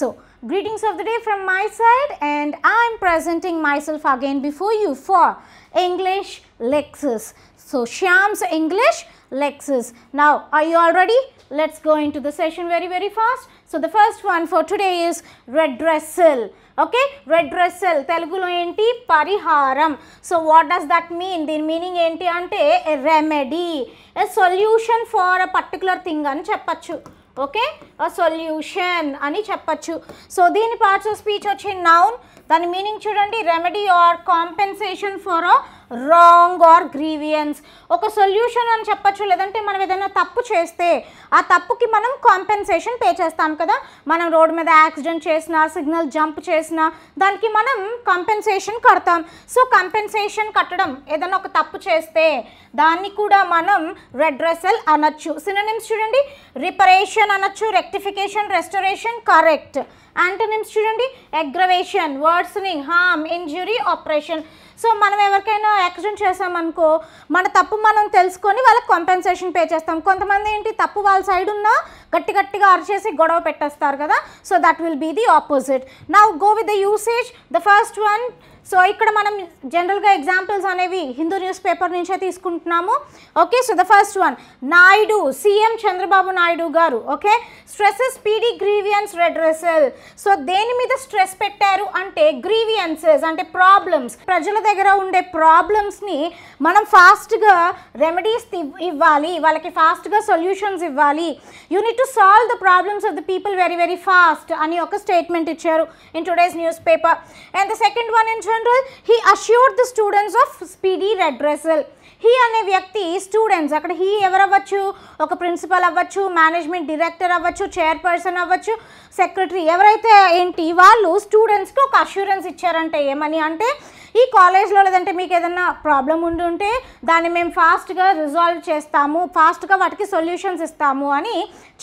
So, greetings of the day from my side, and I am presenting myself again before you for English Lexus. So, Shyam's English Lexus. Now, are you all ready? Let's go into the session very fast. So, the first one for today is redressal. Okay, redressal telugulo enti pariharam. So what does that mean? Din meaning enti ante a remedy, a solution for a particular thing ani cheppachu. Okay, a solution ani cheppachu. So dini parts of speech vachi noun, dani meaning chudandi remedy or compensation for a wrong or grievance. ఒక solution అని చెప్పచ్చు, లేదంటే మనం ఏదైనా తప్పు చేస్తే ఆ తప్పుకి మనం కాంపెన్సేషన్ పే చేస్తాం కదా. మనం రోడ్ మీద యాక్సిడెంట్ చేసినా, సిగ్నల్ జంప్ చేసినా దానికి మనం కాంపెన్సేషన్ కడతాం. సో కాంపెన్సేషన్ కట్టడం, ఏదైనా ఒక తప్పు చేస్తే దాన్ని కూడా మనం రెడ్రెసల్ అనొచ్చు. సినోనిమ్స్ చూడండి, రిపరేషన్ అనొచ్చు, రెక్టిఫికేషన్, రెస్టరేషన్, కరెక్ట్. యాంటోనిమ్స్ చూడండి, aggravation, worsening, harm, injury, operation. So మనం ఎవరికైనా యాక్సిడెంట్ చేసామనుకో, మన తప్పు మనం తెలుసుకొని వాళ్ళకి కాంపెన్సేషన్ పే చేస్తాం. కొంతమంది ఏంటి, తప్పు వాళ్ళ సైడ్ ఉన్నా గట్టిగా అరిచేసి గొడవ పెట్టేస్తారు కదా. So that will be the opposite. Now go with the usage. The first one, so ఇక్కడ మనం జనరల్గా ఎగ్జాంపుల్స్ అనేవి హిందూ న్యూస్ పేపర్ నుంచే తీసుకుంటున్నాము. Okay, so the first one, Naidu, CM Chandrababu Naidu garu, okay, stresses speedy grievance redressal. So దేని మీద స్ట్రెస్ పెట్టారు అంటే గ్రీవియన్సెస్ అంటే ప్రాబ్లమ్స్. ప్రజల దగ్గర ఉండే ప్రాబ్లమ్స్ని మనం ఫాస్ట్గా రెమెడీస్ ఇవ్వాలి, వాళ్ళకి ఫాస్ట్గా సొల్యూషన్స్ ఇవ్వాలి. You need to solve the problems of the people very fast అని ఒక స్టేట్మెంట్ ఇచ్చారు in today's news paper. And the second one, in general, he assured the students of speedy redressal. he అనే వ్యక్తి students, అక్కడ he ఎవరు అవ్వచ్చు, ఒక principal అవ్వచ్చు, మేనేజ్మెంట్ డైరెక్టర్ అవ్వచ్చు, చైర్పర్సన్ అవ్వచ్చు, సెక్రటరీ, ఎవరైతే ఏంటి వాళ్ళు స్టూడెంట్స్కి ఒక అష్యూరెన్స్ ఇచ్చారంటే ఏమని అంటే, ఈ కాలేజ్లో లేదంటే మీకు ఏదైనా ప్రాబ్లం ఉంటే దాన్ని మేము ఫాస్ట్గా రిజాల్వ్ చేస్తాము, ఫాస్ట్గా వాటికి సొల్యూషన్స్ ఇస్తాము అని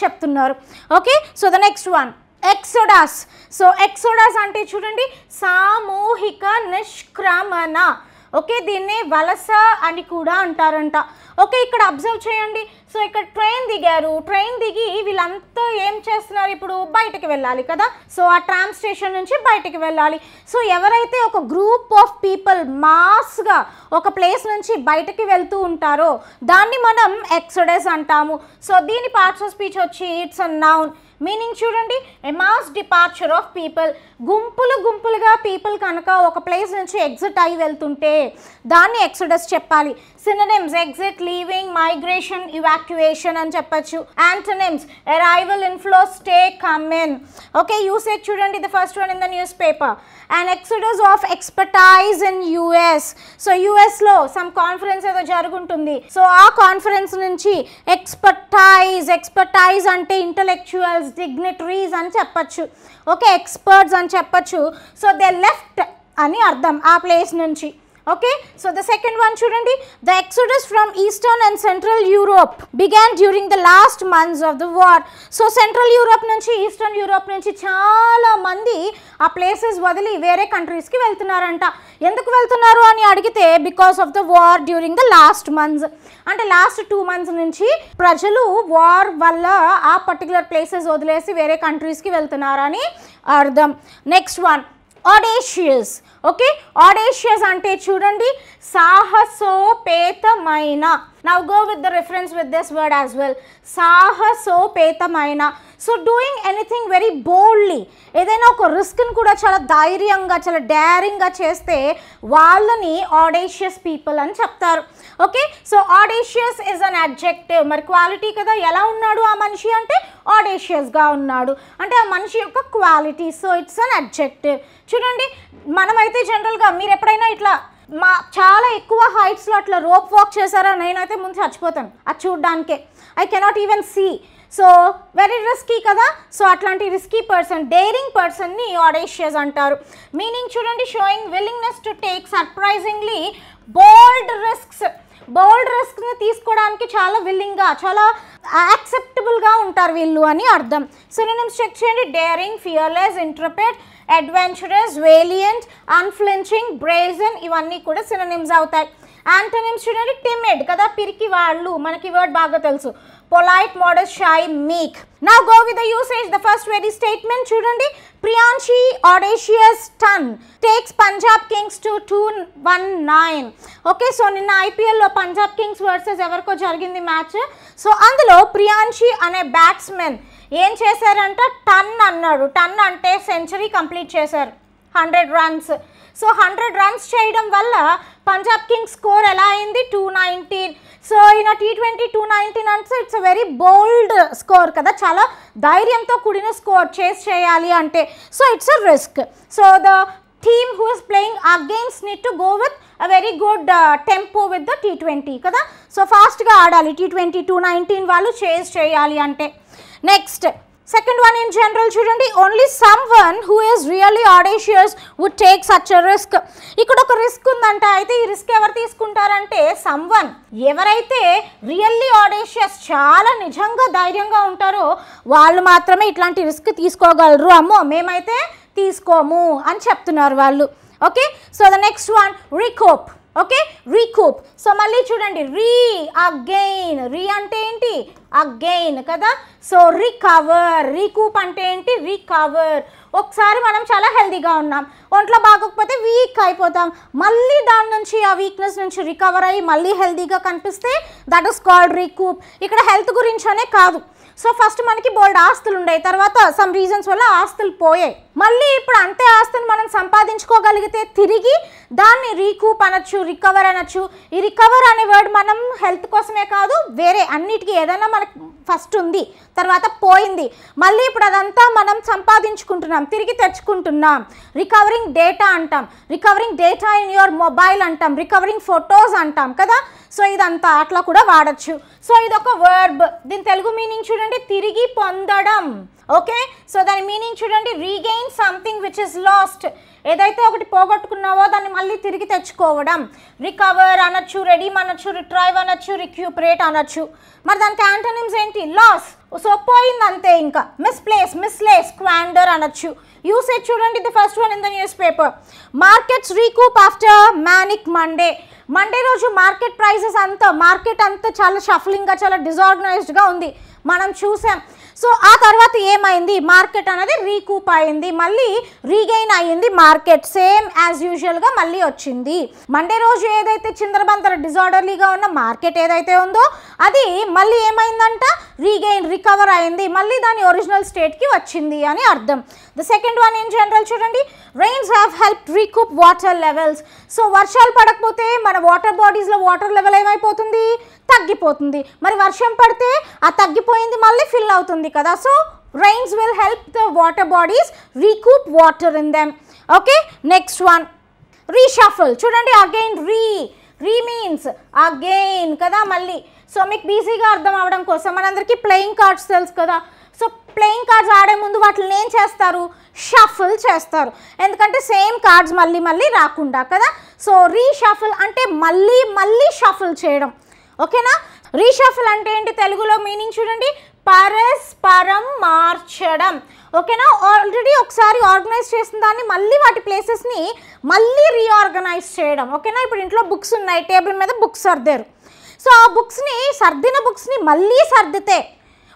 చెప్తున్నారు. Okay, so the next one, exodus. So exodus అంటే చూడండి, సామూహిక నిష్క్రమణ. ఓకే, దీన్ని వలస అని కూడా అంటారంట. ఓకే, ఇక్కడ అబ్జర్వ్ చేయండి. సో ఇక్కడ ట్రైన్ దిగారు, ట్రైన్ దిగి వీళ్ళంతా ఏం చేస్తున్నారు, ఇప్పుడు బయటకు వెళ్ళాలి కదా. సో ఆ ట్రామ్ స్టేషన్ నుంచి బయటకు వెళ్ళాలి. సో ఎవరైతే ఒక గ్రూప్ ఆఫ్ పీపుల్ మాస్గా ఒక ప్లేస్ నుంచి బయటకి వెళ్తూ ఉంటారో దాన్ని మనం ఎక్సోడస్ అంటాము. సో దీని పార్ట్స్ ఆఫ్ స్పీచ్ వచ్చి ఇట్స్ అ నౌన్. మీనింగ్ చూడండి, a mass departure of people. గుంపులుగా పీపుల్ కనుక ఒక ప్లేస్ నుంచి ఎగ్జిట్ అయి వెళ్తుంటే దాన్ని ఎక్సోడస్ చెప్పాలి. Synonyms, exit, leaving, migration, evacuation అని చెప్పచ్చు. Antonyms, arrival, inflow, stay, come in. Okay, usage చూడండి, the first one in the news paper, and exodus of expertise in US. So యుఎస్లో సమ్ కాన్ఫరెన్స్ ఏదో జరుగుతుంది. సో ఆ conference నుంచి expertise అంటే intellectuals, dignitaries అని చెప్పచ్చు. ఓకే, ఎక్స్పర్ట్స్ అని చెప్పచ్చు. సో దే లెఫ్ట్ అని అర్థం ఆ ప్లేస్ నుంచి. Okay, so the second one చూడండి, the exodus from eastern and central Europe began during the last months of the war. So central Europe నుంచి, ఈస్టర్న్ యూరోప్ నుంచి చాలా మంది ఆ ప్లేసెస్ వదిలి వేరే కంట్రీస్కి వెళ్తున్నారంట. ఎందుకు వెళ్తున్నారు అని అడిగితే, because of the war during the last months. అంటే లాస్ట్ 2 months నుంచి ప్రజలు వార్ వల్ల ఆ పర్టికులర్ ప్లేసెస్ వదిలేసి వేరే కంట్రీస్కి వెళ్తున్నారని అర్థం. Next one, audacious. Okay, audacious అంటే చూడండి, సాహసోపేతమైన. Now go with the reference with this word as well, సాహసోపేతమైన. So doing anything very boldly, ఏదైనా ఒక రిస్క్ని కూడా చాలా ధైర్యంగా, చాలా డేరింగ్గా చేస్తే వాళ్ళని ఆడేషియస్ పీపుల్ అని చెప్తారు. Okay, so audacious is an adjective. మరి క్వాలిటీ కదా, ఎలా ఉన్నాడు ఆ మనిషి అంటే ఆడేషియస్గా ఉన్నాడు అంటే ఆ మనిషి యొక్క quality. So it's an adjective. చూడండి, మనమైతే జనరల్గా మీరు ఎప్పుడైనా ఇట్లా చాలా ఎక్కువ హైట్స్లో అట్లా రోప్ వాక్ చేశారా, నేనైతే ముందు చచ్చిపోతాను అది చూడడానికే. I cannot even see. So very risky కదా. సో అట్లాంటి రిస్కీ పర్సన్, డేరింగ్ పర్సన్ని ఆడేషియస్ అంటారు. మీనింగ్ చూడండి, showing willingness to take surprisingly bold risks. Bold రిస్క్ని తీసుకోవడానికి చాలా విల్లింగ్గా, చాలా యాక్సెప్టబుల్గా ఉంటారు వీళ్ళు అని అర్థం. సినోనిమ్స్ చెక్ చేయండి, daring, fearless, intrepid, adventurous, valiant, unflinching, brazen, ఇవన్నీ కూడా సినోనిమ్స్ అవుతాయి. యాంటోనిమ్స్ చూడండి, టిమిడ్ కదా, పిరికి వాళ్ళు, మనకి వర్డ్ బాగా తెలుసు. polite, modest, shy, meek. Now go with the usage. The first very statement చూడండి. Priyanshi audacious ton takes Punjab Kings to 219. Okay, so నిన్న ఐపీఎల్లో పంజాబ్ కింగ్స్ వర్సెస్ ఎవరికో జరిగింది మ్యాచ్. సో అందులో ప్రియాంషి అనే బ్యాట్స్మెన్ ఏం చేశారంట, టన్ అన్నాడు. టన్ అంటే సెంచరీ కంప్లీట్ చేశారు, 100 రన్స్. సో 100 రన్స్ చేయడం వల్ల పంజాబ్ కింగ్స్ స్కోర్ ఎలా అయింది, 219. సో ఈయన T20 219 అంటే it's a very bold score కదా, చాలా ధైర్యంతో కూడిన స్కోర్ చేయాలి అంటే. So it's a risk. So the team who is playing against need to go with a very good tempo with the T20 కదా. సో ఫాస్ట్గా ఆడాలి T20 219 వాళ్ళు చేయాలి అంటే. Next second one in general చూడండి. Only someone who is really audacious would take such a risk. ఇక్కడ ఒక risk ఉందంట. అయితే ఈ రిస్క్ ఎవరు తీసుకుంటారంటే సమ్ వన్, ఎవరైతే రియల్లీ ఆడేషియస్ చాలా నిజంగా ధైర్యంగా ఉంటారో వాళ్ళు మాత్రమే ఇట్లాంటి రిస్క్ తీసుకోగలరు. అమ్మో మేమైతే తీసుకోము అని చెప్తున్నారు వాళ్ళు. Okay, so the next one recoup. Okay, recoup. So మళ్ళీ చూడండి, అగైన్. అంటే ఏంటి, అగైన్ కదా. So recover. రీకూప్ అంటే ఏంటి, రికవర్. ఒకసారి మనం చాలా హెల్తీగా ఉన్నాం, ఒంట్లో బాగోకపోతే వీక్ అయిపోతాం, మళ్ళీ దాని నుంచి ఆ వీక్నెస్ నుంచి రికవర్ అయ్యి మళ్ళీ హెల్తీగా కనిపిస్తే దట్ ఈస్ కాల్డ్ రీకూప్. ఇక్కడ హెల్త్ గురించనే కాదు. సో ఫస్ట్ మనకి బోల్డ్ ఆస్తులు ఉండేవి, తర్వాత సమ్ రీజన్స్ వల్ల ఆస్తులు పోయాయి, మళ్ళీ ఇప్పుడు అంతే ఆస్తుని మనం సంపాదించుకోగలిగితే తిరిగి దాన్ని రీకూప్ అనొచ్చు, రికవర్ అనొచ్చు. ఈ రికవర్ అనే వర్డ్ మనం హెల్త్ కోసమే కాదు, వేరే అన్నిటికీ ఏదైనా మనకు ఫస్ట్ ఉంది తర్వాత పోయింది, మళ్ళీ ఇప్పుడు అదంతా మనం సంపాదించుకుంటున్నాం, తిరిగి తెచ్చుకుంటున్నాం. రికవరింగ్ డేటా అంటాం, recovering data in your mobile అంటాం, రికవరింగ్ ఫొటోస్ అంటాం కదా. సో ఇదంతా అట్లా కూడా వాడచ్చు. సో ఇదొక వర్బ్. దీని తెలుగు మీనింగ్ చూడండి, తిరిగి పొందడం. ఓకే, సో దాని మీనింగ్ చూడండి, regain something which is last. ఏదైతే ఒకటి పోగొట్టుకున్నావో దాన్ని మళ్ళీ తిరిగి తెచ్చుకోవడం. రికవర్ అనొచ్చు, రెడీమ్ అనొచ్చు, రిట్రైవ్ అనొచ్చు, రిక్యూపరేట్ అనొచ్చు. మరి దానికి యాంటోనిమ్స్ ఏంటి, లాస్. సో పోయింది అంతే. ఇంకా మిస్ప్లేస్, మిస్లేస్, స్క్వాండర్ అనొచ్చు. యూసేజ్ చూడండి, the first one in the news paper. Markets recoup after manic Monday. Monday రోజు మార్కెట్ ప్రైసెస్ మార్కెట్ అంతా చాలా షఫలింగ్గా, చాలా డిజార్గనైజ్డ్గా ఉంది, మనం చూసాం. సో ఆ తర్వాత ఏమైంది, మార్కెట్ అనేది రీకూప్ అయింది, మళ్ళీ రీగెయిన్ అయ్యింది మార్కెట్, సేమ్ యాజ్ యూజువల్గా మళ్ళీ వచ్చింది. మండే రోజు ఏదైతే చిందరబందర డిజార్డర్లీగా ఉన్న మార్కెట్ ఏదైతే ఉందో అది మళ్ళీ ఏమైందంట, రీగెయిన్, రికవర్ అయింది, మళ్ళీ దాని ఒరిజినల్ స్టేట్కి వచ్చింది అని అర్థం. The second one in general చూడండి, rains have help recoup water levels. So వర్షాలు పడకపోతే మన వాటర్ బాడీస్లో వాటర్ లెవెల్ ఏమైపోతుంది, తగ్గిపోతుంది. మరి వర్షం పడితే ఆ తగ్గిపోయింది మళ్ళీ ఫిల్ అవుతుంది కదా. So rains will help the water bodies recoup water in them. Okay, next one, reshuffle. చూడండి, again re means again కదా మళ్ళీ. సో మీకు ఈజీగా అర్థం అవ్వడం కోసం మనందరికీ ప్లేయింగ్ కార్డ్స్ తెలుసు కదా. సో ప్లేయింగ్ కార్డ్స్ ఆడే ముందు వాటిని ఏం చేస్తారు, షఫుల్ చేస్తారు, ఎందుకంటే సేమ్ కార్డ్స్ మళ్ళీ మళ్ళీ రాకుండా కదా. సో రీషఫుల్ అంటే మళ్ళీ మళ్ళీ షఫుల్ చేయడం. ఓకేనా, రీషఫుల్ అంటే ఏంటి తెలుగులో మీనింగ్ చూడండి, పరస్పరం మార్చడం. ఓకేనా, ఆల్రెడీ ఒకసారి ఆర్గనైజ్ చేసిన దాన్ని మళ్ళీ వాటి ప్లేసెస్ని మళ్ళీ రీఆర్గనైజ్ చేయడం. ఓకేనా, ఇప్పుడు ఇంట్లో బుక్స్ ఉన్నాయి, టేబుల్ మీద బుక్స్ సర్దారు. సో ఆ బుక్స్ని, సర్దిన బుక్స్ని మళ్ళీ సర్దితే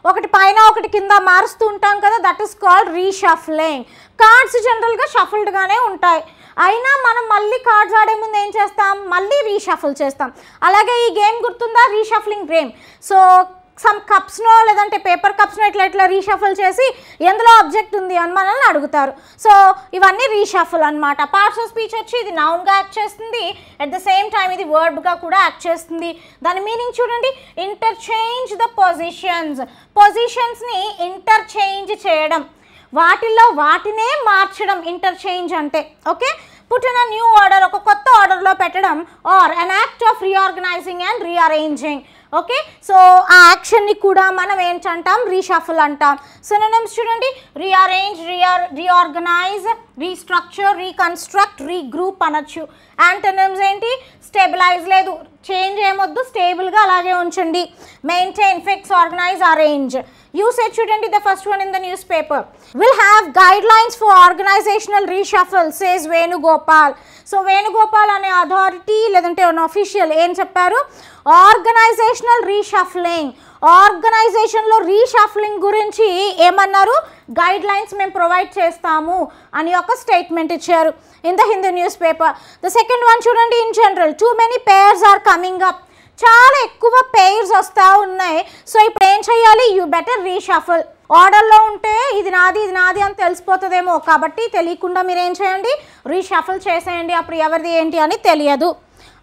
ఒకటి పైన ఒకటి కింద మారుస్తూ ఉంటాం కదా, that is called reshuffling. Cards జనరల్గా షఫుల్డ్గానే ఉంటాయి, అయినా మనం మళ్ళీ కార్డ్స్ ఆడే ముందు ఏం చేస్తాం, మళ్ళీ రీషఫుల్ చేస్తాం. అలాగే ఈ గేమ్ గుర్తుందా, రీషఫ్లింగ్ గేమ్. సో సమ్ కప్స్నో లేదంటే పేపర్ కప్స్నో ఇట్లా రీషఫుల్ చేసి ఎందులో ఆబ్జెక్ట్ ఉంది అని మనల్ని అడుగుతారు. సో ఇవన్నీ రీషఫుల్ అనమాట. పార్ట్స్ ఆఫ్ స్పీచ్ వచ్చి ఇది నౌన్గా యాక్ట్ చేస్తుంది, అట్ ద సేమ్ టైం ఇది వర్బ్గా కూడా యాక్ట్ చేస్తుంది. దాని మీనింగ్ చూడండి, ఇంటర్చేంజ్ ద పొజిషన్స్. పొజిషన్స్ని ఇంటర్చేంజ్ చేయడం, వాటిల్లో వాటినే మార్చడం ఇంటర్చేంజ్ అంటే. Okay, put in a new order, ఒక కొత్త ఆర్డర్లో పెట్టడం, or an act of reorganizing and rearranging. Okay, so ఆ యాక్షన్ని కూడా మనం ఏంటంటాం, రీషఫుల్ అంటాం. సినోనిమ్స్ చూడండి, rearrange, reorganize, restructure, reconstruct, regroup అనొచ్చు. యాంటోనిమ్స్ ఏంటి, స్టెబిలైజ్, లేదు చేంజ్ ఏమొద్దు, స్టేబుల్గా అలాగే ఉంచండి. Maintain, fix, organise, arrange. Usage చూడండి, the first one in the news paper. Will have guidelines for organisational reshuffle says Venugopal. So Venugopal అనే అథారిటీ లేదంటే అఫీషియల్ ఏం చెప్పారు, ఆర్గనైజేషనల్ రీషఫ్లింగ్. ఆర్గనైజేషన్లో రీషఫలింగ్ గురించి ఏమన్నారు, గైడ్ లైన్స్ మేము ప్రొవైడ్ చేస్తాము అని ఒక స్టేట్మెంట్ ఇచ్చారు in the Hindu news paper. The second one చూడండి, in general too many pairs are coming up, చాలా ఎక్కువ పేర్స్ వస్తూ ఉన్నాయి. సో ఇప్పుడు ఏం చేయాలి, యూ బెటర్ రీషఫల్. ఆర్డర్లో ఉంటే ఇది నాది ఇది నాది అని తెలిసిపోతుందేమో, కాబట్టి తెలియకుండా మీరు ఏం చేయండి, రీషఫల్ చేసేయండి, అప్పుడు ఎవరిది ఏంటి అని తెలియదు.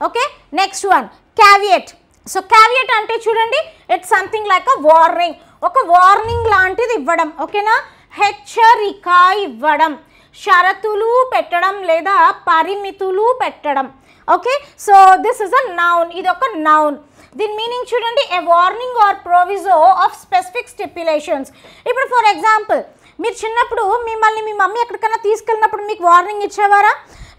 Okay, next one caveat. So caveat అంటే చూడండి, it's something like a warning, ఒక వార్నింగ్ లాంటిది ఇవ్వడం. ఓకేనా, హెచ్చరిక ఇవ్వడం, షరతులు పెట్టడం లేదా పరిమితులు పెట్టడం. Okay, so this is a noun, ఇది ఒక నౌన్. దీని మీనింగ్ చూడండి, a warning or proviso of specific stipulations. ఇప్పుడు ఫర్ ఎగ్జాంపుల్ మీరు చిన్నప్పుడు మిమ్మల్ని మీ మమ్మీ ఎక్కడికైనా తీసుకెళ్ళినప్పుడు మీకు వార్నింగ్ ఇచ్చేవారా,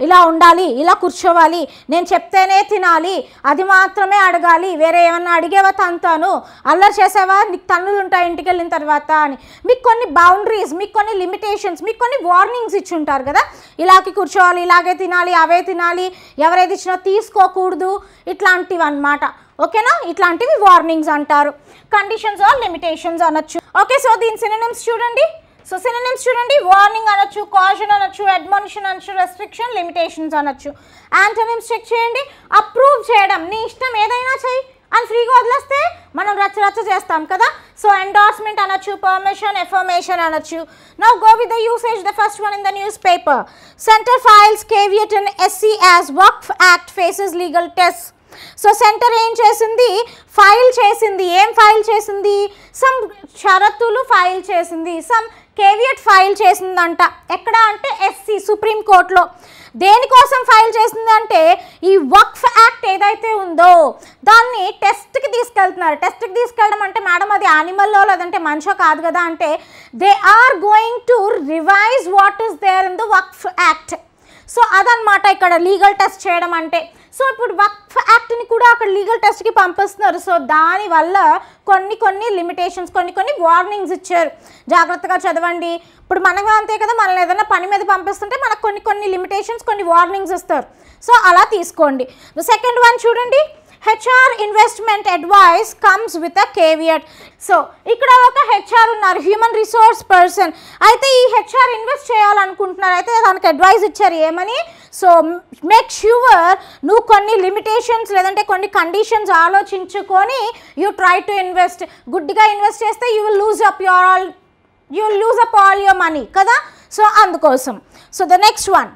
ఇలా ఉండాలి, ఇలా కూర్చోవాలి, నేను చెప్తేనే తినాలి, అది మాత్రమే అడగాలి, వేరే ఏమన్నా అడిగేవా తంతాను, అల్లరి చేసేవా నీకు తన్నులు ఉంటాయి ఇంటికి వెళ్ళిన తర్వాత అని. మీకు కొన్ని బౌండరీస్, మీకు కొన్ని లిమిటేషన్స్, మీకు కొన్ని వార్నింగ్స్ ఇచ్చి ఉంటారు కదా, ఇలాగే కూర్చోవాలి, ఇలాగే తినాలి, అవే తినాలి, ఎవరైతే ఇచ్చినా తీసుకోకూడదు, ఇట్లాంటివి అన్నమాట. ఓకేనా, ఇట్లాంటివి వార్నింగ్స్ అంటారు. కండిషన్స్ ఆర్ లిమిటేషన్స్ అనొచ్చు. ఓకే, సో దీని సినోనిమ్స్ చూడండి. సో సినోనిమ్స్ చూడండి, వార్నింగ్ అనొచ్చు, కాషన్ అనొచ్చు, అడ్మానిషన్ అనొచ్చు, రెస్ట్రిక్షన్, లిమిటేషన్స్ అనొచ్చు. యాంటోనిమ్స్ చెక్ చేయండి, అప్రూవ్ చేయడం, నీ ఇష్టం ఏదైనా చెయ్యి అని ఫ్రీగా వదిలేస్తే మనం రచ్చ చేస్తాం కదా. సో ఎండార్స్మెంట్ అనొచ్చు, పర్మిషన్, ఎఫర్మేషన్ అనొచ్చు. Now go with the usage. The first one in the news paper, centre files caveat in SC as Waqf act faces legal test. So centre ఏం చేసింది, ఫైల్ చేసింది, ఏం ఫైల్ చేసింది, some షరతులు file చేసింది, some caveat file చేసిందంట. ఎక్కడ అంటే ఎస్సీ, సుప్రీం కోర్టులో. దేనికోసం ఫైల్ చేసిందంటే ఈ వక్ఫ్ యాక్ట్ ఏదైతే ఉందో దాన్ని టెస్ట్కి తీసుకెళ్తున్నారు. టెస్ట్కి తీసుకెళ్ళడం అంటే మేడం అది యానిమల్లో లేదంటే మనిషో కాదు కదా అంటే, they are going to revise what is there in the Waqf act. So అదనమాట ఇక్కడ లీగల్ టెస్ట్ చేయడం అంటే. సో ఇప్పుడు వక్ఫ్ యాక్ట్ని కూడా అక్కడ లీగల్ టెస్ట్కి పంపిస్తున్నారు. సో దానివల్ల కొన్ని లిమిటేషన్స్, కొన్ని వార్నింగ్స్ ఇచ్చారు, జాగ్రత్తగా చదవండి. ఇప్పుడు మనకు అంతే కదా, మనల్ని ఏదైనా పని మీద పంపిస్తుంటే మనకు కొన్ని లిమిటేషన్స్, కొన్ని వార్నింగ్స్ ఇస్తారు. సో అలా తీసుకోండి. ద సెకండ్ వన్ చూడండి, HR investment advice comes with a caveat. So ఇక్కడ ఒక హెచ్ఆర్ ఉన్నారు, హ్యూమన్ రిసోర్స్ పర్సన్. అయితే ఈ హెచ్ఆర్ ఇన్వెస్ట్ చేయాలనుకుంటున్నారు, అయితే దానికి అడ్వైస్ ఇచ్చారు ఏమని, సో మేక్ ష్యూర్ నువ్వు కొన్ని లిమిటేషన్స్ లేదంటే కొన్ని కండిషన్స్ ఆలోచించుకొని యూ ట్రై టు ఇన్వెస్ట్. గుడ్డిగా ఇన్వెస్ట్ చేస్తే you will lose up all your money కదా. సో అందుకోసం. So the next one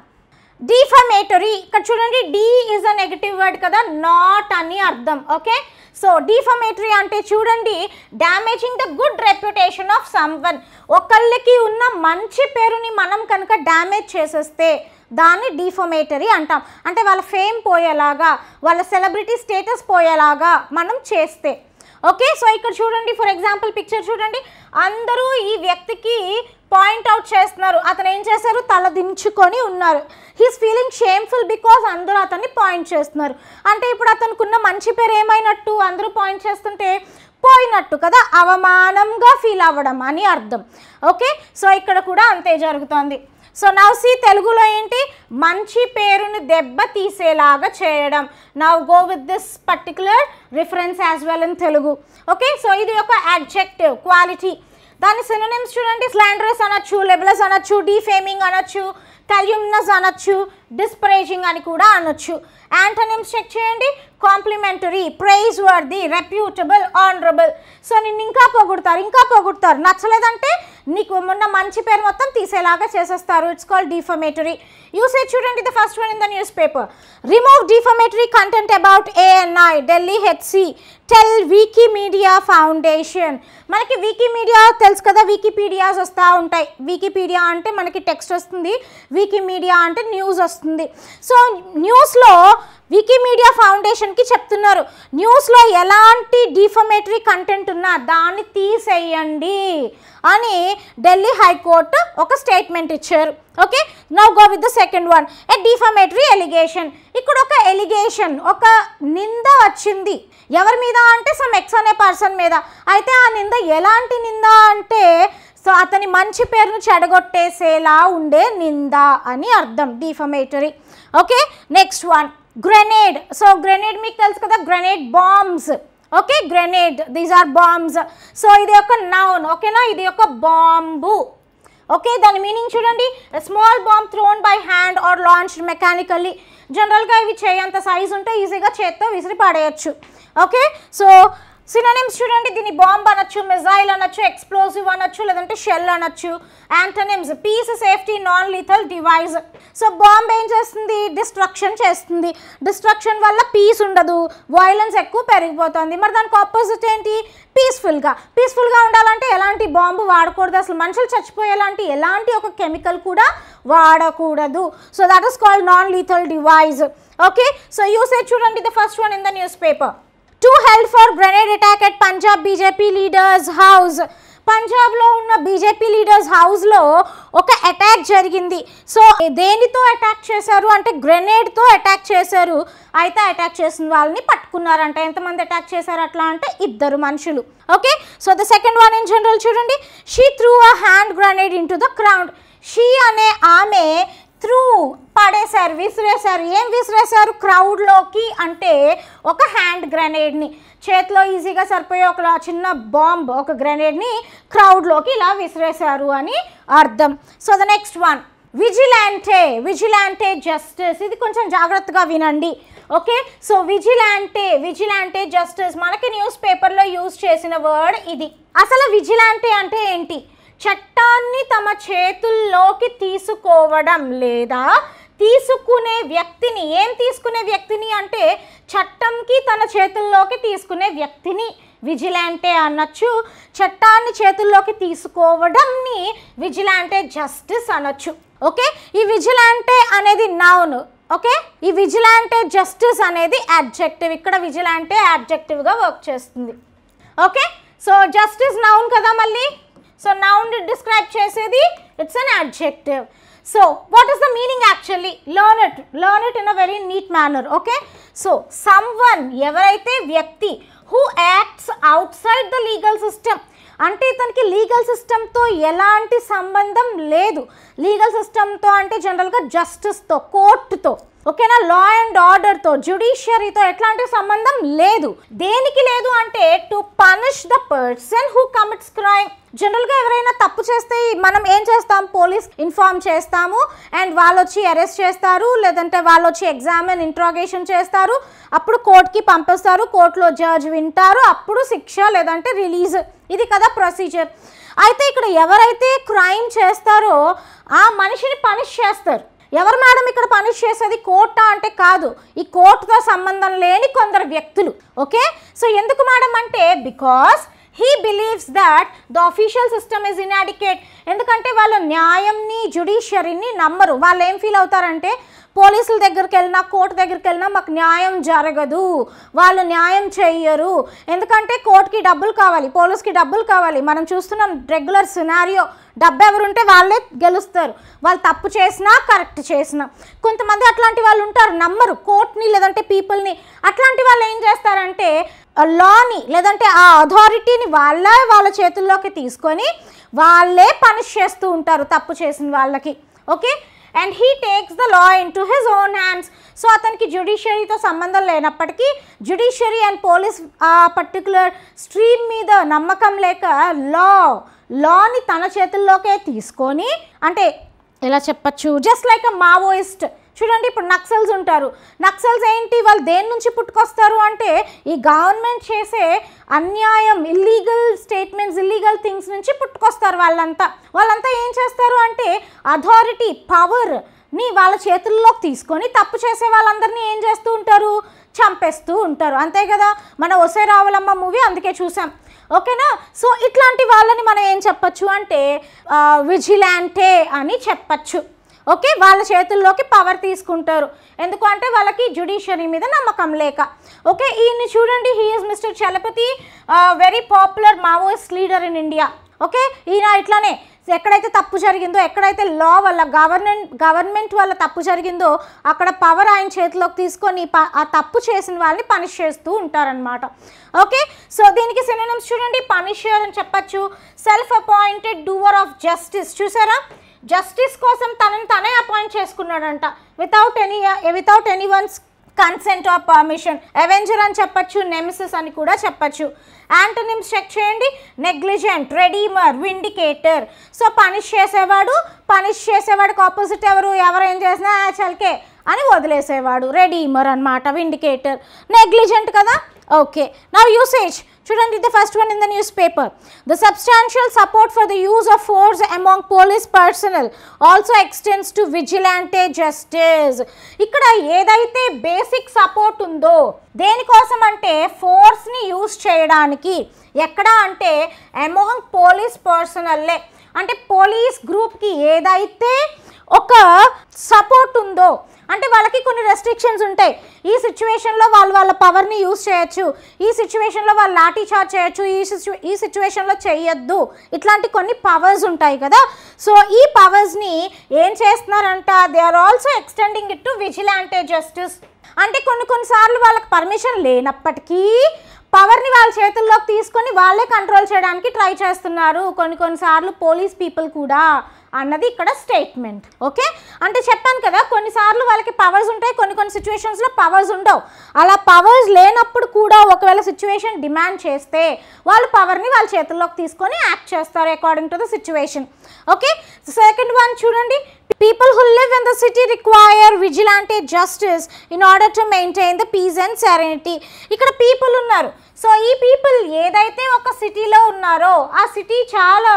defamatory. ఇక్కడ చూడండి, de is a negative word కదా, నాట్ అని అర్థం. ఓకే, సో డిఫమేటరీ అంటే చూడండి, damaging the good reputation of someone. ఒకళ్ళకి ఉన్న మంచి పేరుని మనం కనుక డ్యామేజ్ చేసేస్తే దాన్ని డిఫమేటరీ అంటాం. అంటే వాళ్ళ ఫేమ్ పోయేలాగా, వాళ్ళ సెలబ్రిటీ స్టేటస్ పోయేలాగా మనం చేస్తే. ఓకే, సో ఇక్కడ చూడండి, ఫర్ ఎగ్జాంపుల్ పిక్చర్ చూడండి, అందరూ ఈ వ్యక్తికి పాయింట్అవుట్ చేస్తున్నారు, అతను ఏం చేశారు, తల దించుకొని ఉన్నారు. హీస్ ఫీలింగ్ షేమ్ఫుల్ బికాజ్ అందరూ అతన్ని పాయింట్ చేస్తున్నారు. అంటే ఇప్పుడు అతనుకున్న మంచి పేరు ఏమైనట్టు, అందరూ పాయింట్ చేస్తుంటే పోయినట్టు కదా, అవమానంగా ఫీల్ అవ్వడం అని అర్థం. ఓకే, సో ఇక్కడ కూడా అంతే జరుగుతుంది. సో నౌ సీ, తెలుగులో ఏంటి, మంచి పేరుని దెబ్బ తీసేలాగా చేయడం. Now go with this particular reference as well in Telugu. Okay, so ఇది ఒక అడ్జెక్టివ్, క్వాలిటీ. దాని సినోనిమ్స్ చూడండి, స్లాండరస్ అనొచ్చు, లిబరస్ అనొచ్చు, డిఫేమింగ్ అనొచ్చు, కాల్యూమినస్ అనొచ్చు, డిస్పరేజింగ్ అని కూడా అనొచ్చు. యాంటోనిమ్స్ చెక్ చేయండి, complimentary, praiseworthy, reputable, honourable. So నిన్ను ఇంకా పొగుడతారు, నచ్చలేదంటే నీకు మొన్న మంచి పేరు మొత్తం తీసేలాగా చేసేస్తారు. It's called defamatory. యూసేజ్ చూడండి, the first one in the news paper, remove defamatory content about ANI, Delhi HC, tell Wikimedia foundation. మనకి వికీమీడియా తెలుసు కదా, వికీపీడియాస్ వస్తూ ఉంటాయి. వికీపీడియా అంటే మనకి టెక్స్ట్ వస్తుంది, వికీమీడియా అంటే న్యూస్ వస్తుంది. సో న్యూస్లో వికీమీడియా ఫౌండేషన్కి చెప్తున్నారు, న్యూస్లో ఎలాంటి డిఫమేటరీ కంటెంట్ ఉన్నా దాన్ని తీసేయండి అని ఢిల్లీ హైకోర్టు ఒక స్టేట్మెంట్ ఇచ్చారు. Okay, now go with the second one, A defamatory allegation. ఇక్కడ ఒక ఎలిగేషన్, ఒక నింద వచ్చింది, ఎవరి మీద అంటే సమ్ ఎక్స్ అనే పర్సన్ మీద. అయితే ఆ నింద ఎలాంటి నింద అంటే, సో అతని మంచి పేరును చెడగొట్టేసేలా ఉండే నింద అని అర్థం, defamatory. Okay, next one grenade. So grenade మీకు తెలుసు కదా, grenade bombs. Okay, grenade, these are bombs. So ఇది ఒక నౌన్, ఓకేనా, ఇది ఒక బాంబు. ఓకే, దాని మీనింగ్ చూడండి, small bomb thrown by hand or launched mechanically. జనరల్గా ఇవి చేయంత సైజ్ ఉంటే ఈజీగా చేత్తో విసిరి పడేయచ్చు. ఓకే, సో సినోనిమ్స్ చూడండి, దీన్ని బాంబ్ అనొచ్చు, మిజైల్ అనొచ్చు, ఎక్స్ప్లోజివ్ అనొచ్చు, లేదంటే షెల్ అనొచ్చు. Antonyms, peace, safety, non lethal device. So bomb ఏం చేస్తుంది, డిస్ట్రక్షన్ చేస్తుంది. డిస్ట్రక్షన్ వల్ల పీస్ ఉండదు, వైలెన్స్ ఎక్కువ పెరిగిపోతుంది. మరి దానికి ఆపోజిట్ ఏంటి, పీస్ఫుల్గా ఉండాలంటే ఎలాంటి బాంబు వాడకూడదు, అసలు మనుషులు చచ్చిపోయేలాంటి ఎలాంటి ఒక కెమికల్ కూడా వాడకూడదు. So that is called non lethal device. Okay, so usage చూడండి, the first one in the news paper. 2 held for grenade attack at Punjab BJP leaders house. పంజాబ్లో ఉన్న బీజేపీ లీడర్స్ హౌస్లో ఒక అటాక్ జరిగింది. సో దేనితో attack చేశారు అంటే గ్రెనేడ్తో attack చేశారు. అయితే అటాక్ చేసిన వాళ్ళని పట్టుకున్నారంట. ఎంతమంది అటాక్ చేశారు అట్లా అంటే 2 మనుషులు. Okay, so the second one in general చూడండి, she threw a hand grenade into the crowd. She అనే ఆమె త్రూ పడేశారు, విసిరేశారు. ఏం విసిరేశారు, క్రౌడ్లోకి అంటే ఒక హ్యాండ్ గ్రెనేడ్ని, చేతిలో ఈజీగా సరిపోయే ఒక చిన్న బాంబ్, ఒక గ్రెనేడ్ని క్రౌడ్లోకి ఇలా విసిరేశారు అని అర్థం. So the next one, vigilante justice. ఇది కొంచెం జాగ్రత్తగా వినండి. ఓకే, సో విజిలాంటే జస్టిస్ మనకి న్యూస్ పేపర్లో యూజ్ చేసిన వర్డ్ ఇది. అసలు విజిలాంటే అంటే ఏంటి, చట్టాన్ని తమ చేతుల్లోకి తీసుకోవడం లేదా తీసుకునే వ్యక్తిని. ఏం తీసుకునే వ్యక్తిని అంటే చట్టంకి తన చేతుల్లోకి తీసుకునే వ్యక్తిని విజిలాంటే అనొచ్చు. చట్టాన్ని చేతుల్లోకి తీసుకోవడంని విజిలాంటే జస్టిస్ అనొచ్చు. ఓకే, ఈ విజిలాంటే అనేది నౌన్. ఓకే, ఈ విజిలాంటే జస్టిస్ అనేది యాడ్జెక్టివ్. ఇక్కడ విజిలాంటే యాడ్జెక్టివ్గా వర్క్ చేస్తుంది. ఓకే, సో జస్టిస్ నౌన్ కదా మళ్ళీ. సో నౌన్ డిస్క్రైబ్ చేసేది it's an adjective. So what is the meaning actually, learn it in a very neat manner. Okay, so someone, ఎవరైతే వ్యక్తి, who acts outside the legal system, అంటే తనకి legal సిస్టమ్తో ఎలాంటి సంబంధం లేదు. లీగల్ సిస్టమ్తో అంటే జనరల్గా జస్టిస్తో, కోర్టుతో, ఓకేనా, లా అండ్ ఆర్డర్తో, జ్యుడిషియరీతో ఎట్లాంటి సంబంధం లేదు. దేనికి లేదు అంటే to punish the person who commits crime. జనరల్గా ఎవరైనా తప్పు చేస్తే మనం ఏం చేస్తాం, పోలీస్ ఇన్ఫార్మ్ చేస్తాము అండ్ వాళ్ళు వచ్చి అరెస్ట్ చేస్తారు, లేదంటే వాళ్ళు వచ్చి ఎగ్జామిన్ ఇంట్రాగేషన్ చేస్తారు, అప్పుడు కోర్టుకి పంపిస్తారు, కోర్టులో జడ్జ్ వింటారు, అప్పుడు శిక్ష లేదంటే రిలీజ్. ఇది కదా ప్రొసీజర్. అయితే ఇక్కడ ఎవరైతే క్రైమ్ చేస్తారో ఆ మనిషిని పనిష్ చేస్తారు. ఎవరు మేడం ఇక్కడ పనిష్ చేసేది, కోర్టా అంటే కాదు, ఈ కోర్టుతో సంబంధం లేని కొందరు వ్యక్తులు. ఓకే, సో ఎందుకు మేడం అంటే because he believes that the official system is inadequate. ఎందుకంటే వాళ్ళు న్యాయంని, జ్యుడిషియరీని నమ్మరు. వాళ్ళు ఏం ఫీల్ అవుతారంటే పోలీసుల దగ్గరికి వెళ్ళినా, కోర్టు దగ్గరికి వెళ్ళినా మాకు న్యాయం జరగదు, వాళ్ళు న్యాయం చెయ్యరు. ఎందుకంటే కోర్టుకి డబ్బులు కావాలి, పోలీస్కి డబ్బులు కావాలి. మనం చూస్తున్నాం రెగ్యులర్ సినారియో, డబ్బు ఎవరుంటే వాళ్ళే గెలుస్తారు, వాళ్ళు తప్పు చేసినా కరెక్ట్ చేసినా. కొంతమంది అట్లాంటి వాళ్ళు ఉంటారు, నమ్మరు కోర్టుని లేదంటే పీపుల్ని. అట్లాంటి వాళ్ళు ఏం చేస్తారంటే లాని లేదంటే ఆ అథారిటీని వాళ్ళ చేతుల్లోకి తీసుకొని వాళ్ళే పనిష్ చేస్తూ ఉంటారు తప్పు చేసిన వాళ్ళకి. Okay, and he takes the law in to his own hands. So అతనికి జ్యుడిషియరీతో సంబంధం లేనప్పటికీ జ్యుడిషియరీ అండ్ పోలీస్ ఆ పర్టికులర్ స్ట్రీమ్ మీద నమ్మకం లేక లాని తన చేతుల్లోకే తీసుకొని, అంటే ఎలా చెప్పచ్చు, జస్ట్ లైక్ అ మావోయిస్ట్. చూడండి, ఇప్పుడు నక్సల్స్ ఉంటారు. నక్సల్స్ ఏంటి, వాళ్ళు దేని నుంచి పుట్టుకొస్తారు అంటే ఈ గవర్నమెంట్ చేసే అన్యాయం, ఇల్లీగల్ స్టేట్మెంట్స్, ఇల్లీగల్ థింగ్స్ నుంచి పుట్టుకొస్తారు. వాళ్ళంతా ఏం చేస్తారు అంటే అథారిటీ, పవర్ని వాళ్ళ చేతుల్లోకి తీసుకొని తప్పు చేసే వాళ్ళందరినీ ఏం చేస్తూ ఉంటారు, చంపేస్తూ ఉంటారు. అంతే కదా, మన ఒసే రావులమ్మ మూవీ అందుకే చూసాం. ఓకేనా, సో ఇట్లాంటి వాళ్ళని మనం ఏం చెప్పచ్చు అంటే విజిలాంటే అని చెప్పచ్చు. ఓకే, వాళ్ళ చేతుల్లోకి పవర్ తీసుకుంటారు. ఎందుకు అంటే వాళ్ళకి జ్యుడిషియరీ మీద నమ్మకం లేక. ఓకే, ఈయన్ని చూడండి, he is mister Chalapathi, very popular Maoist leader in India. Okay, ఈయన ఇట్లానే ఎక్కడైతే తప్పు జరిగిందో, ఎక్కడైతే లా వల్ల గవర్నమెంట్ వల్ల తప్పు జరిగిందో అక్కడ పవర్ ఆయన చేతిలోకి తీసుకొని ఆ తప్పు చేసిన వాళ్ళని పనిష్ చేస్తూ ఉంటారనమాట. ఓకే, సో దీనికి సినోనిమ్స్ చూడండి, పనిషర్ అని చెప్పచ్చు, self appointed doer of justice. చూసారా, జస్టిస్ కోసం తనని తనే అపాయింట్ చేసుకున్నాడంట, without anyone's consent or permission. Avenger అని చెప్పచ్చు, నెమిసిస్ అని కూడా చెప్పచ్చు. యాంటోనిమ్స్ చెక్ చేయండి. Negligent, redeemer, vindicator. So punish చేసేవాడికి ఆపోజిట్ ఎవరు ఏం చేసినా చల్కే అని వదిలేసేవాడు, రెడీమర్ అన్నమాట. విండికేటర్, నెగ్లిజెంట్ కదా. ఓకే, నౌ యూసేజ్ చూడండి. the first one in the newspaper, the substantial support for the use of force among police personnel also extends to vigilante justice. ఇక్కడ ఏదైతే బేసిక్ సపోర్ట్ ఉందో దేనికోసం అంటే ఫోర్స్ని యూజ్ చేయడానికి, ఎక్కడ అంటే అమాంగ్ పోలీస్ పర్సనల్లే, అంటే పోలీస్ గ్రూప్కి ఏదైతే ఒక సపోర్ట్ ఉందో అంటే వాళ్ళకి కొన్ని రెస్ట్రిక్షన్స్ ఉంటాయి. ఈ సిచ్యువేషన్లో వాళ్ళ పవర్ని యూజ్ చేయొచ్చు, ఈ సిచ్యువేషన్లో వాళ్ళు లాఠీ చార్జ్ చేయొచ్చు, ఈ సిచ్యువేషన్లో చేయొద్దు, ఇట్లాంటి కొన్ని పవర్స్ ఉంటాయి కదా. సో ఈ పవర్స్ని ఏం చేస్తున్నారంట, they are also extending it to vigilante justice. అంటే కొన్నిసార్లు వాళ్ళకి పర్మిషన్ లేనప్పటికీ పవర్ని వాళ్ళ చేతుల్లోకి తీసుకొని వాళ్ళే కంట్రోల్ చేయడానికి ట్రై చేస్తున్నారు కొన్నిసార్లు పోలీస్ పీపుల్ కూడా అన్నది ఇక్కడ స్టేట్మెంట్. ఓకే, అంటే చెప్పాను కదా కొన్నిసార్లు వాళ్ళకి పవర్స్ ఉంటాయి, కొన్ని సిచ్యువేషన్స్లో పవర్స్ ఉండవు. అలా పవర్స్ లేనప్పుడు కూడా ఒకవేళ సిచ్యువేషన్ డిమాండ్ చేస్తే వాళ్ళు పవర్ని వాళ్ళ చేతుల్లోకి తీసుకొని యాక్ట్ చేస్తారు according to the situation. Okay, second one చూడండి. People who live in the city require vigilante justice in order to maintain the peace and serenity. ఇక్కడ పీపుల్ ఉన్నారు. సో ఈ పీపుల్ ఏదైతే ఒక సిటీలో ఉన్నారో ఆ సిటీ చాలా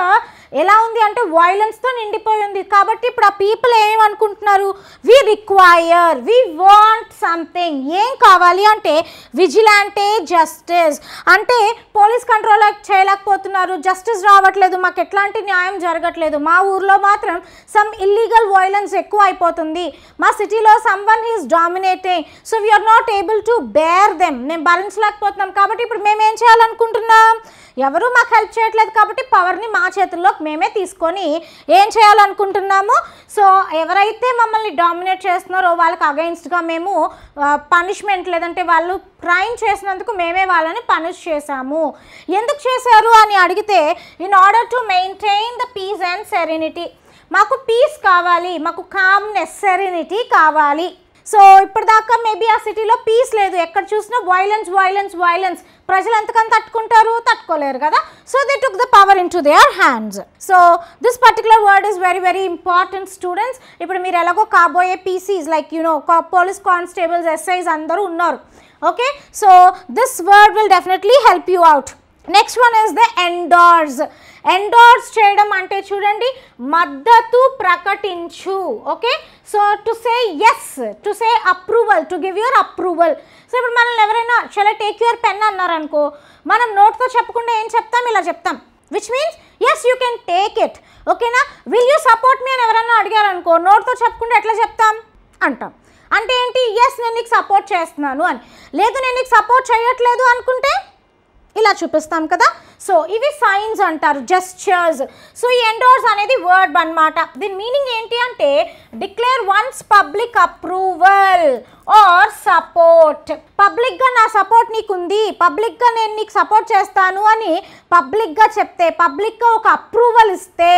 ఎలా ఉంది అంటే వైలెన్స్తో నిండిపోయి ఉంది. కాబట్టి ఇప్పుడు ఆ పీపుల్ ఏమనుకుంటున్నారు, we require, we want something. ఏం కావాలి అంటే విజిలాంటే జస్టిస్. అంటే పోలీస్ కంట్రోల్ చేయలేకపోతున్నారు, జస్టిస్ రావట్లేదు, మాకు ఎట్లాంటి న్యాయం జరగట్లేదు, మా ఊర్లో మాత్రం సమ్ ఇల్లీగల్ వైలెన్స్ ఎక్కువ అయిపోతుంది, మా సిటీలో someone is dominating, so we are not able to bear them, మేము భరించలేకపోతున్నాం. కాబట్టి ఇప్పుడు మేము ఏం చేయాలనుకుంటున్నాం, ఎవరు మాకు హెల్ప్ చేయట్లేదు కాబట్టి పవర్ని మా చేతుల్లోకి మేమే తీసుకొని ఏం చేయాలనుకుంటున్నాము. సో ఎవరైతే మమ్మల్ని డామినేట్ చేస్తున్నారో వాళ్ళకి అగైన్స్ట్గా మేము పనిష్మెంట్ లేదంటే వాళ్ళు క్రైమ్ చేసినందుకు మేమే వాళ్ళని పనిష్ చేశాము. ఎందుకు చేశారు అని అడిగితే in order to maintain the peace and serenity. మాకు పీస్ కావాలి, మాకు కామ్నెస్, సెరెనిటీ కావాలి. సో ఇప్పటిదాకా మేబీ ఆ సిటీలో పీస్ లేదు, ఎక్కడ చూసినా వైలెన్స్ వైలెన్స్ వైలెన్స్. ప్రజలు ఎంతకని తట్టుకోలేరు కదా. So they took the power in to their hands. So this particular word is very very important students. ఇప్పుడు మీరు ఎలాగో కాబోయే PCs like police constables, SIs అందరూ ఉన్నారు. Okay, so this word will definitely help you out. Next one is the endorse. Endorse చేయడం అంటే చూడండి మద్దతు ప్రకటించు. Okay, so to say yes, to say approval, to give your approval. So ఇప్పుడు మనల్ని ఎవరైనా shall I take your pen అన్నారనుకో, మనం నోట్తో చెప్పకుండా ఏం చెప్తాం, ఇలా చెప్తాం, which means yes you can take it. ఓకేనా, విల్ యూ సపోర్ట్ మీ అని ఎవరైనా అడిగారనుకో, నోట్తో చెప్పకుండా ఎట్లా చెప్తాం అంటాం. అంటే ఏంటి, ఎస్ నేను నీకు సపోర్ట్ చేస్తున్నాను అని. లేదు నేను నీకు సపోర్ట్ చేయట్లేదు అనుకుంటే ఇలా చూపిస్తాం కదా. సో ఇవి సైన్స్ అంటారు, జెస్చర్స్. సో ఈ ఎండోర్స్ అనేది వర్డ్ అన్నమాట. దీని మీనింగ్ ఏంటి అంటే declare once public approval are support. పబ్లిక్గా నా సపోర్ట్ నీకు ఉంది, పబ్లిక్గా నేను నీకు సపోర్ట్ చేస్తాను అని పబ్లిక్గా చెప్తే, పబ్లిక్గా ఒక అప్రూవల్ ఇస్తే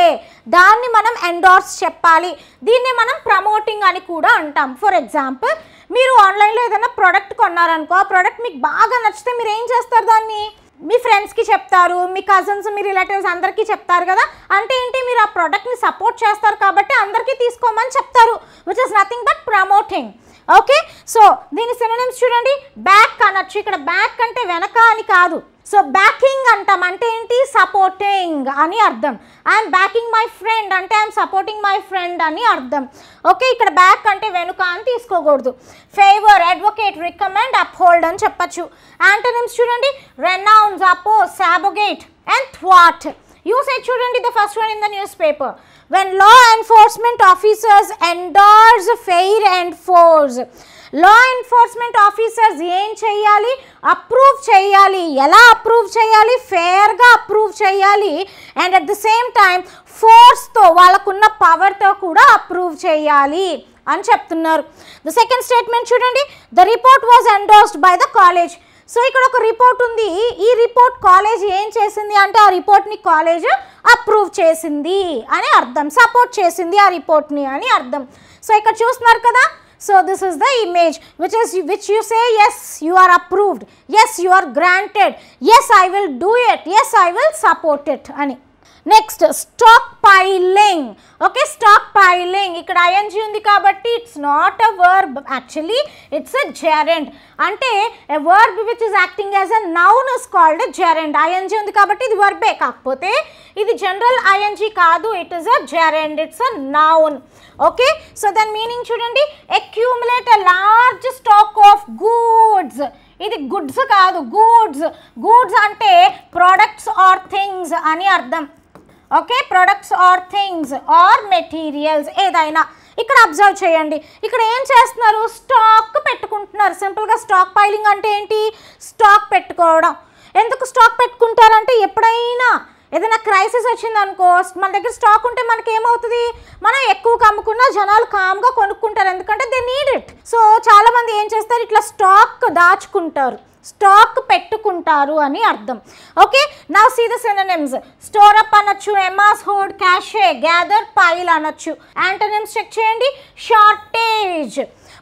దాన్ని మనం ఎండోర్స్ చెప్పాలి. దీన్ని మనం ప్రమోటింగ్ అని కూడా అంటాం. ఫర్ ఎగ్జాంపుల్ మీరు ఆన్లైన్లో ఏదైనా ప్రోడక్ట్ కొన్నారనుకో, ఆ ప్రోడక్ట్ మీకు బాగా నచ్చితే మీరు ఏం చేస్తారు, దాన్ని మీ ఫ్రెండ్స్కి చెప్తారు, మీ కజిన్స్, మీ రిలేటివ్స్ అందరికీ చెప్తారు కదా. అంటే ఏంటి, మీరు ఆ ప్రోడక్ట్ని సపోర్ట్ చేస్తారు కాబట్టి అందరికీ తీసుకోమని చెప్తారు, which is nothing but promoting. Okay, so దీని సినోనిమ్స్ చూడండి. బ్యాక్ అనొచ్చు, ఇక్కడ బ్యాక్ అంటే వెనక అని కాదు. సో బ్యాకింగ్ అంటాం, అంటే ఏంటి, సపోర్టింగ్ అని అర్థం. ఐఎమ్ బ్యాకింగ్ మై ఫ్రెండ్ అంటే ఐఎమ్ సపోర్టింగ్ మై ఫ్రెండ్ అని అర్థం. ఓకే, ఇక్కడ బ్యాక్ అంటే వెనుక అని తీసుకోకూడదు. ఫేవర్, అడ్వకేట్, రికమెండ్, అప్హోల్డ్ అని చెప్పచ్చు. యాంటోనిమ్స్ చూడండి. రెనౌన్స్, అపోజ్, సాబోగేట్ అండ్ థ్వాట్. యూసేజ్ చూడండి. The first one in the news paper. When law enforcement officers endorse fair and force. Law enforcement officers ఏం చేయాలి, అప్రూవ్ చేయాలి. ఎలా అప్రూవ్ చేయాలి, ఫేర్గా అప్రూవ్ చేయాలి. And at the same time ఫోర్స్తో, వాళ్ళకున్న పవర్తో కూడా అప్రూవ్ చేయాలి అని చెప్తున్నారు. ద సెకండ్ స్టేట్మెంట్ చూడండి. The report was endorsed by the college. So ఇక్కడ ఒక రిపోర్ట్ ఉంది, ఈ రిపోర్ట్ కాలేజ్ ఏం చేసింది అంటే ఆ రిపోర్ట్ని కాలేజ్ అప్రూవ్ చేసింది అని అర్థం, సపోర్ట్ చేసింది ఆ రిపోర్ట్ని అని అర్థం. సో ఇక్కడ చూస్తున్నారు కదా. So this is the image which you say yes, you are approved, yes, you are granted, yes, I will do it, yes, I will support it ani. Next, stockpiling. Okay, stockpiling. ikkada ing undi kabatti it's not a verb, actually it's a gerund. Ante a verb which is acting as a noun is called a gerund. ing undi kabatti idi verb e kakapothe idi general ing kaadu, it is a gerund, it's a noun. Okay, so then meaning chudandi, accumulate a large stock of goods. ఇది goods కాదు, goods అంటే products or things అని అర్థం. Okay, products or things or materials ఏదైనా. ఇక్కడ observe చేయండి, ఇక్కడ ఏం చేస్తున్నారు, స్టాక్ పెట్టుకుంటున్నారు. సింపుల్గా స్టాక్ పైలింగ్ అంటే ఏంటి, స్టాక్ పెట్టుకోవడం. ఎందుకు స్టాక్ పెట్టుకుంటారంటే ఎప్పుడైనా ఏదైనా క్రైసిస్ వచ్చిందనుకో, మన దగ్గర స్టాక్ ఉంటే మనకి ఏమవుతుంది, మనం ఎక్కువ అమ్ముకున్నా జనాలు కామ్గా కొనుక్కుంటారు, ఎందుకంటే దే నీడ్ ఇట్. సో చాలామంది ఏం చేస్తారు, ఇట్లా స్టాక్ దాచుకుంటారు, స్టాక్ పెట్టుకుంటారు అని అర్థం. Okay, now see the synonyms. Store up అనొచ్చు, amass hold, cache, gather, pile అనొచ్చు. యాంటోనిమ్స్ చెక్ చేయండి. షార్టేజ్,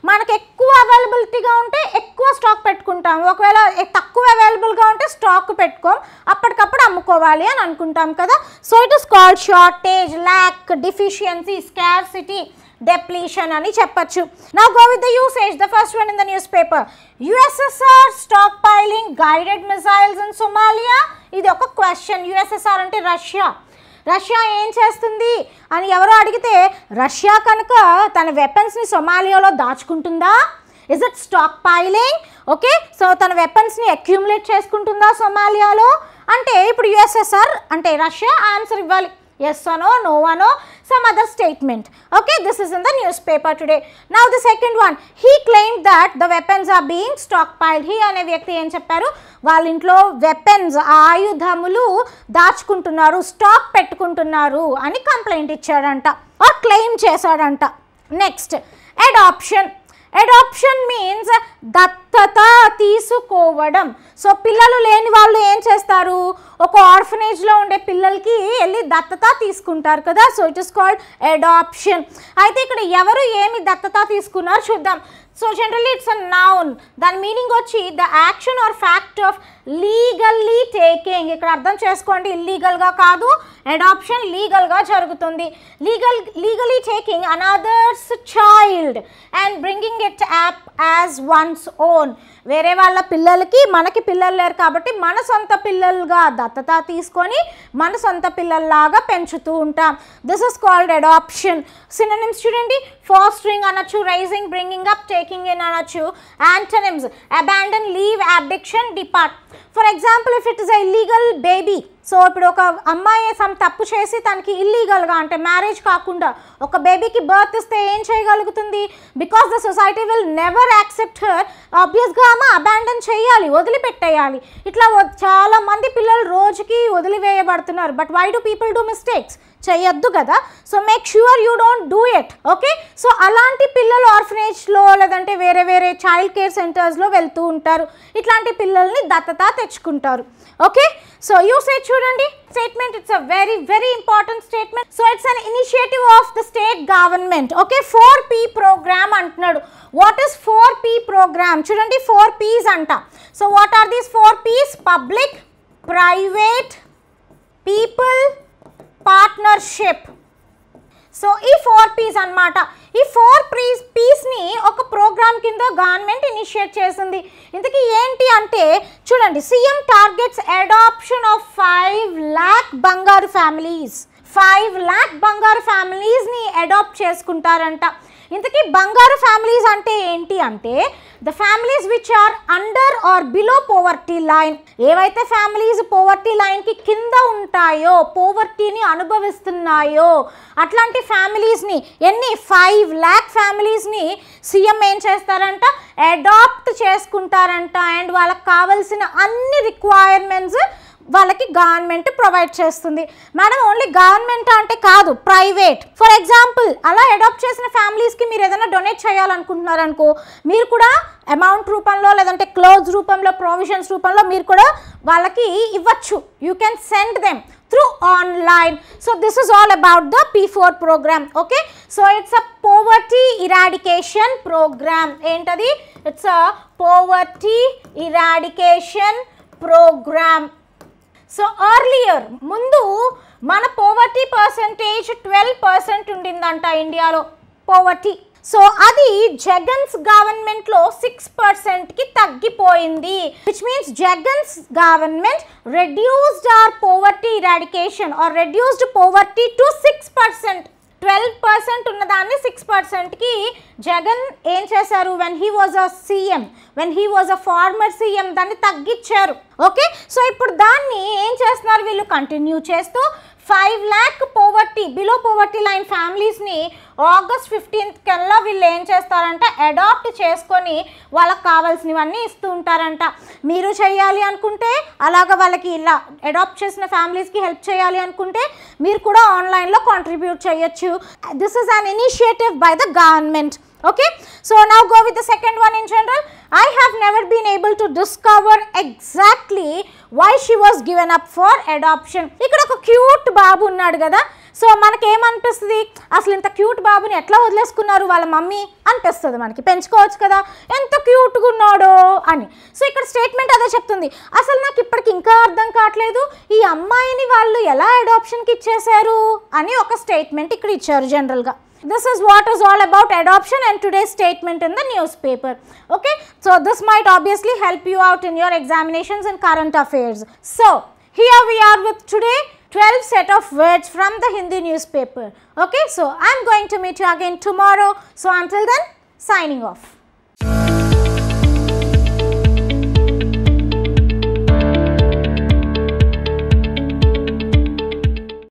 మనకు ఎక్కువ అవైలబిలిటీగా ఉంటే ఎక్కువ స్టాక్ పెట్టుకుంటాం, ఒకవేళ తక్కువ అవైలబుల్గా ఉంటే స్టాక్ పెట్టుకోం, అప్పటికప్పుడు అమ్ముకోవాలి అని అనుకుంటాం కదా. So it is called shortage, lakh, deficiency, scarcity, depletion అని చెప్పచ్చు. Now go with the usage. The first one in the newspaper. USSR stockpiling guided missiles in Somalia. ఇది ఒక క్వశ్చన్. USSR అంటే రష్యా ఏం చేస్తుంది అని ఎవరో అడిగితే, రష్యా కనుక తన వెపన్స్ని సొమాలియాలో దాచుకుంటుందా? Is it stockpiling? Okay, so తన వెపన్స్ని అక్యూములేట్ చేసుకుంటుందా సొమాలియాలో అంటే, ఇప్పుడు USSR అంటే రష్యా ఆన్సర్ ఇవ్వాలి. Yes or no, no or no, some other statement. Okay, this is in the newspaper today. Now the second one, he claimed that the weapons are being stockpiled. He ane vyakti em chepparu, వాళ్ళ ఇంట్లో weapons, ఆయుధములు దాచుకుంటున్నారు, stock పెట్టుకుంటున్నారు అని complaint ఇచ్చాడంట, or claim చేశాడంట. Next, adoption. Adoption means దత్తత తీసుకోవడం. So పిల్లలు లేని వాళ్ళు ఏం చేస్తారు, ఒక ఆర్ఫనేజ్లో ఉండే పిల్లలకి వెళ్ళి దత్తత తీసుకుంటారు కదా. So it is called adoption. అయితే ఇక్కడ ఎవరు ఏమి దత్తత తీసుకున్నారు చూద్దాం. So generally it's a noun, దాని మీనింగ్ వచ్చి the action or fact of legally taking. ఇక్కడ అర్థం చేసుకోండి, ఇల్లీగల్గా కాదు, అడాప్షన్ లీగల్గా జరుగుతుంది. Legally taking another's child and bringing it up as one's own. వేరే వాళ్ళ పిల్లలకి, మనకి పిల్లలు లేరు కాబట్టి మన సొంత పిల్లలుగా దత్తత తీసుకొని మన సొంత పిల్లల్లాగా పెంచుతూ ఉంటాం. This is called adoption. Synonyms చూడండి, ఫాస్టరింగ్ అనొచ్చు, raising, bringing up, taking in అనొచ్చు. Antonyms, abandon, leave, abdication, depart. For example, if it is a illegal baby, so ఇప్పుడు ఒక అమ్మాయి సమ్ తప్పు చేసి తనకి ఇల్లీగల్గా అంటే మ్యారేజ్ కాకుండా ఒక బేబీకి బర్త్ ఇస్తే ఏం చేయగలుగుతుంది, because the society will never accept her, ఆబ్వియస్గా ఆమె అబాండన్ చేయాలి, వదిలిపెట్టేయాలి. ఇట్లా చాలా మంది పిల్లలు రోజుకి వదిలివేయబడుతున్నారు. But why do people do mistakes? చేయొద్దు కదా. So make sure you don't do it. Okay, so అలాంటి పిల్లలు ఆర్ఫనేజ్లో లేదంటే వేరే వేరే చైల్డ్ కేర్ సెంటర్స్లో వెళ్తూ ఉంటారు. ఇట్లాంటి పిల్లల్ని దత్తత తెచ్చుకుంటారు. ఓకే, సో యూసేజ్ చూడండి. Statement, it's a very very important statement. So it's an initiative of the state government. Okay, 4P program అంటున్నాడు. What is 4P program? చూడండి, 4Ps అంట. So what are these 4Ps? Public, private, people, partnership. So ఈ 4Ps అన్నమాట. ఈ 4Psని ఒక programme కింద government initiate చేసింది. ఇంతకీ ఏంటి అంటే చూడండి, CM targets adoption of 5 lakh బంగారు ఫ్యామిలీస్. 5 lakh బంగారు ఫ్యామిలీస్ని అడాప్ట్ చేసుకుంటారంట. ఇంతకీ బంగారు ఫ్యామిలీస్ అంటే ఏంటి అంటే, the families which are under or below poverty line. ఏవైతే ఫ్యామిలీస్ పోవర్టీ లైన్కి కింద ఉంటాయో, పోవర్టీని అనుభవిస్తున్నాయో అట్లాంటి ఫ్యామిలీస్ని, ఎన్ని 5 lakh ఫ్యామిలీస్ని సీఎం ఏం చేస్తారంట, అడాప్ట్ చేసుకుంటారంట. అండ్ వాళ్ళకి కావాల్సిన అన్ని రిక్వైర్మెంట్స్ వాళ్ళకి గవర్నమెంట్ ప్రొవైడ్ చేస్తుంది. మేడం ఓన్లీ గవర్నమెంట్ అంటే కాదు, ప్రైవేట్. ఫర్ ఎగ్జాంపుల్ అలా అడాప్ట్ చేసిన ఫ్యామిలీస్కి మీరు ఏదైనా డొనేట్ చేయాలనుకుంటున్నారనుకో, మీరు కూడా అమౌంట్ రూపంలో లేదంటే క్లోత్స్ రూపంలో, ప్రొవిజన్స్ రూపంలో మీరు కూడా వాళ్ళకి ఇవ్వచ్చు. You can send them through online. So this is all about the P4 program. Okay, so it's a poverty eradication program. Entadi, it's a poverty eradication program. So earlier mundu mana poverty percentage 12% undindanta India lo poverty. So అది జగన్స్ గవర్నమెంట్లో 6%కి తగ్గిపోయింది. Which means Jagan's government reduced or poverty eradication or reduced poverty to 6%. 12% ఉన్నదాన్ని 6%కి జగన్ ఏం చేశారు, when he was a CM, when he was a former CM, దాన్ని తగ్గించారు. ఓకే, సో ఇప్పుడు దాన్ని ఏం చేస్తున్నారు వీళ్ళు, కంటిన్యూ చేస్తూ 5 lakh poverty below poverty line ఫ్యామిలీస్ని August 15th కల్లా వీళ్ళు ఏం చేస్తారంటే అడాప్ట్ చేసుకొని వాళ్ళకి కావాల్సినవన్నీ ఇస్తూ ఉంటారంట. మీరు చేయాలి అనుకుంటే అలాగ వాళ్ళకి ఇలా అడాప్ట్ చేసిన ఫ్యామిలీస్కి హెల్ప్ చేయాలి అనుకుంటే మీరు కూడా ఆన్లైన్లో కాంట్రిబ్యూట్ చేయొచ్చు. This is an initiative by the government. Okay, so now go with the second one. In general, I have never been able to discover exactly why she was given up for adoption. ఇక్కడ ఒక cute బాబు ఉన్నాడు కదా, so మనకేమనిపిస్తుంది, అసలు ఇంత cute బాబుని ఎట్లా వదిలేసుకున్నారు వాళ్ళ mummy అనిపిస్తుంది. మనకి పెంచుకోవచ్చు కదా, ఎంత క్యూట్గా ఉన్నాడో అని. సో ఇక్కడ స్టేట్మెంట్ అదే చెప్తుంది. అసలు నాకు ఇప్పటికి ఇంకా అర్థం కావట్లేదు ఈ అమ్మాయిని వాళ్ళు ఎలా అడాప్షన్కి ఇచ్చేశారు అని ఒక స్టేట్మెంట్ ఇక్కడ ఇచ్చారు జనరల్గా. This is what is all about adoption and today's statement in the newspaper. Okay, so this might obviously help you out in your examinations and current affairs. So here we are with today 12 set of words from the Hindi newspaper. Okay, so I am going to meet you again tomorrow. So until then, signing off.